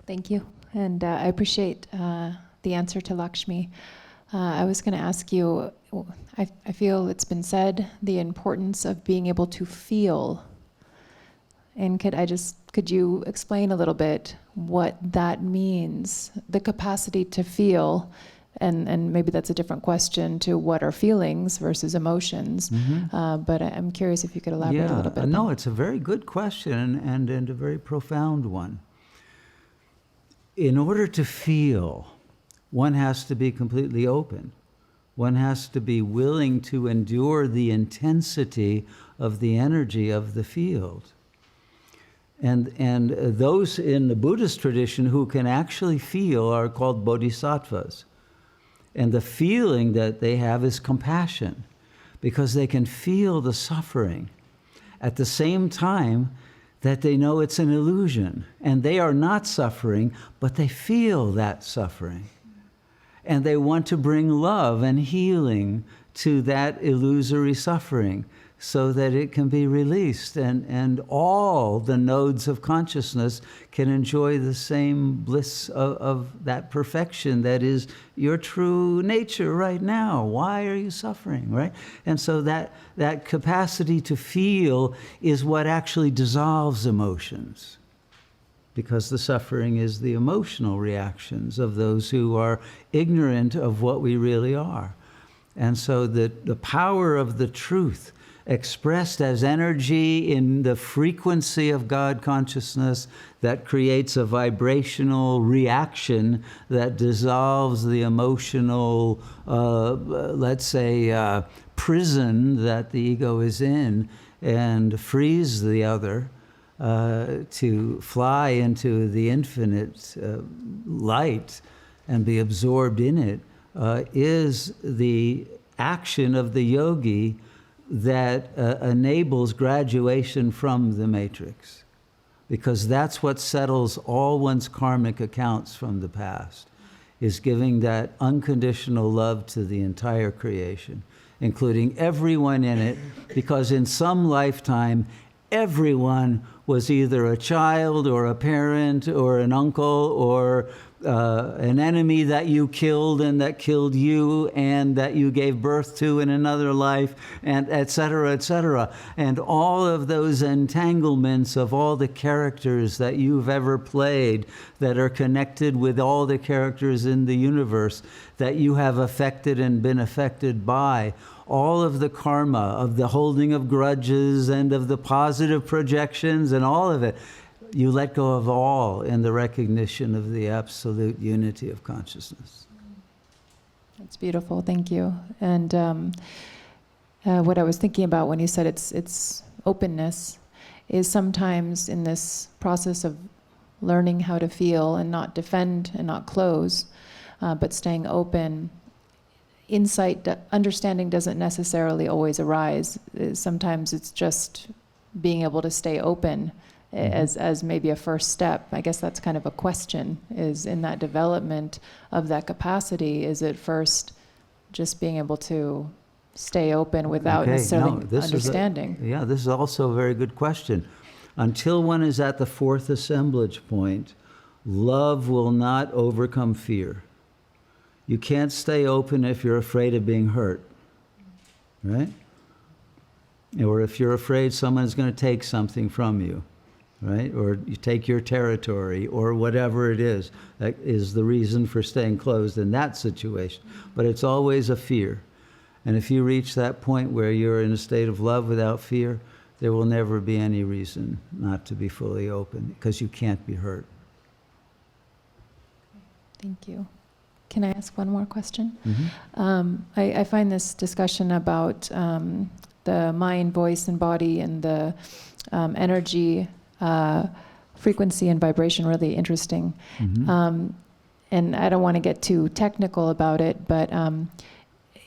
Thank you. And I appreciate the answer to Lakshmi. I was going to ask you, I feel it's been said, the importance of being able to feel. And could you explain a little bit what that means, the capacity to feel, and maybe that's a different question to what are feelings versus emotions. But I'm curious if you could elaborate a little bit. No, it's a very good question and a very profound one. In order to feel, one has to be completely open. One has to be willing to endure the intensity of the energy of the field. And those in the Buddhist tradition who can actually feel are called bodhisattvas. And the feeling that they have is compassion, because they can feel the suffering at the same time that they know it's an illusion. And they are not suffering, but they feel that suffering. And they want to bring love and healing to that illusory suffering so that it can be released, and all the nodes of consciousness can enjoy the same bliss of that perfection that is your true nature right now. Why are you suffering, right? And so that capacity to feel is what actually dissolves emotions, because the suffering is the emotional reactions of those who are ignorant of what we really are. And so the power of the truth expressed as energy in the frequency of God consciousness that creates a vibrational reaction that dissolves the emotional, let's say, prison that the ego is in, and frees the other to fly into the infinite light and be absorbed in it, is the action of the yogi that enables graduation from the matrix, because that's what settles all one's karmic accounts from the past, is giving that unconditional love to the entire creation, including everyone in it, because in some lifetime, everyone was either a child or a parent or an uncle or an enemy that you killed and that killed you and that you gave birth to in another life, and et cetera, et cetera. And all of those entanglements of all the characters that you've ever played that are connected with all the characters in the universe that you have affected and been affected by, all of the karma of the holding of grudges and of the positive projections and all of it, you let go of all in the recognition of the absolute unity of consciousness. That's beautiful, thank you. And what I was thinking about when you said it's openness is sometimes in this process of learning how to feel and not defend and not close, but staying open, insight, understanding doesn't necessarily always arise. Sometimes it's just being able to stay open as maybe a first step. I guess that's kind of a question, is in that development of that capacity, is it first just being able to stay open without necessarily understanding? This is also a very good question. Until one is at the fourth assemblage point, love will not overcome fear. You can't stay open if you're afraid of being hurt, right? Or if you're afraid someone's going to take something from you, right? Or you take your territory, or whatever it is. That is the reason for staying closed in that situation. But it's always a fear. And if you reach that point where you're in a state of love without fear, there will never be any reason not to be fully open, because you can't be hurt. Thank you. Can I ask one more question? Mm-hmm. I find this discussion about the mind, voice, and body, and the energy, frequency, and vibration really interesting. Mm-hmm. And I don't want to get too technical about it, but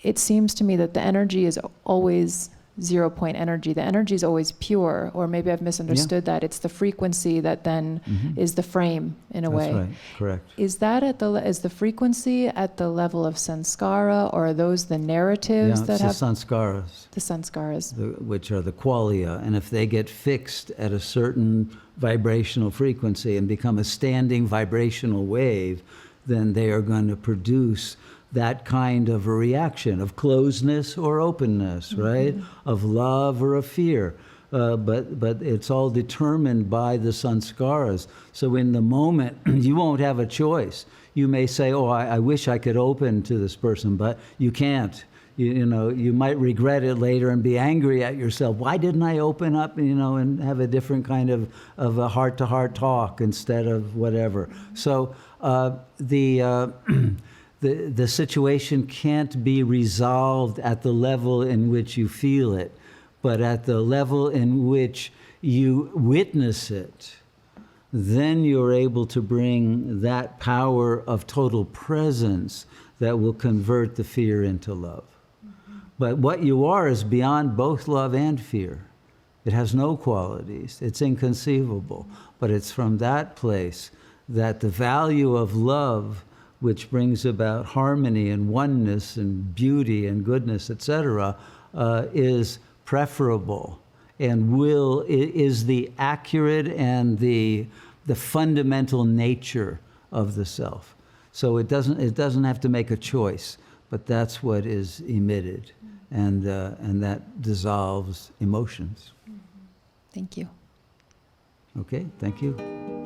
it seems to me that the energy is always zero point energy. The energy is always pure, or maybe I've misunderstood that. It's the frequency that then is the frame in a way. That's right, correct. Is that is the frequency at the level of sanskara, or are those the narratives that have the sanskaras, the sanskaras? which are the qualia, and if they get fixed at a certain vibrational frequency and become a standing vibrational wave, then they are going to produce that kind of a reaction of closeness or openness, right? Of love or of fear. But it's all determined by the sanskaras. So in the moment, you won't have a choice. You may say, oh, I wish I could open to this person, but you can't. You know, you might regret it later and be angry at yourself. Why didn't I open up, and have a different kind of a heart-to-heart talk instead of whatever? So the situation can't be resolved at the level in which you feel it, but at the level in which you witness it. Then you're able to bring that power of total presence that will convert the fear into love. But what you are is beyond both love and fear. It has no qualities. It's inconceivable. But it's from that place that the value of love, which brings about harmony and oneness and beauty and goodness, etc., is preferable and is the accurate and the fundamental nature of the self. So it doesn't have to make a choice, but that's what is emitted, and that dissolves emotions. Thank you. Okay, thank you.